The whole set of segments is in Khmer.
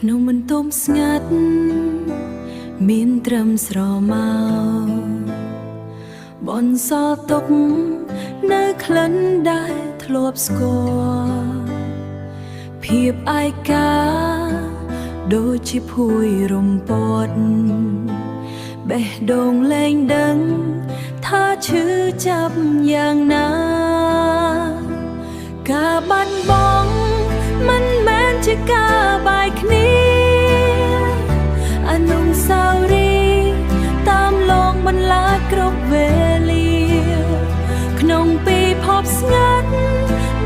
ក្នុងមិនទុំស្ងាត់មានត្រឹមស្រមោបនសល់ទុកនៅក្លិនដែលធ្លាប់ស្គាល់ភាពឯកាដូចជាភួយរំពត់បេះដូងលែងដឹងថាឈឺចាប់យ៉ាងណាការបាត់បង់មិនមែនជាការបាយគ្នាអនុស្សាវរីយ៍តាមលងបន្លាចគ្រប់វេលាក្នុងពីភពស្ងាត់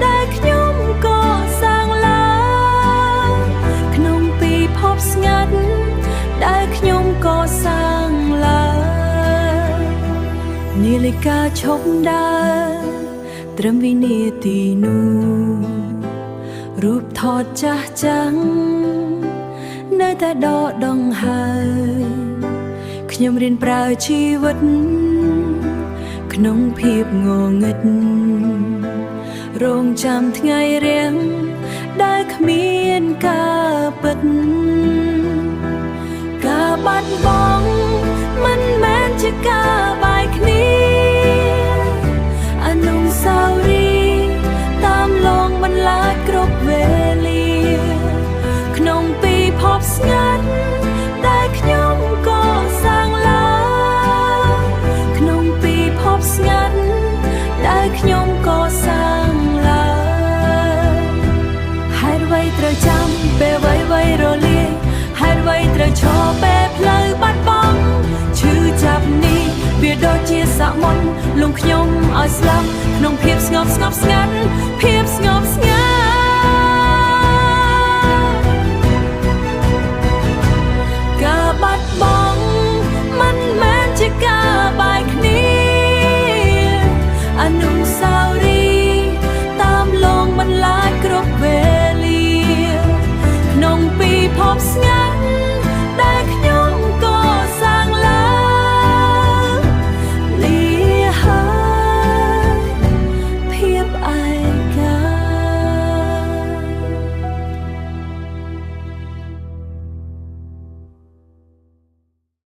ដែលខ្ញុំក៏សាងឡើងក្នុងពីភពស្ងាត់ដែលខ្ញុំក៏សាងឡើងនាឡិកាឈប់ដើរត្រឹមវិនាទីនោះរូបថតចាស់ចាំងនៅតែដកដង្ហើមខ្ញុំរៀនប្រើជីវិតក្នុងភាពងងឹតរងចាំថ្ងៃរៀងដែលគ្មានការពិតការបាត់បង់មិនមែនជាការបាយគ្នាអនុស្សាវរីយ៍តាមលងបន្លាចគ្រប់វេលាក្នុងពីភពស្ងាត់ដែលខ្ញុំក៏សាងឡើងក្នុងពីភពស្ងាត់ដែលខ្ញុំក៏សាងឡើងហេតុអ្វីត្រូវចាំពេលអ្វីរលាយហេតុអ្វីត្រូវឈរពេលផ្លូវបាត់បង់ឈឺចាប់នេះវាដូចជាសមុទ្រលងខ្ញុំឲ្យស្លាប់ក្នុងភាពស្ងប់ស្ងាត់ភាពស្ងប់ស្ងាត់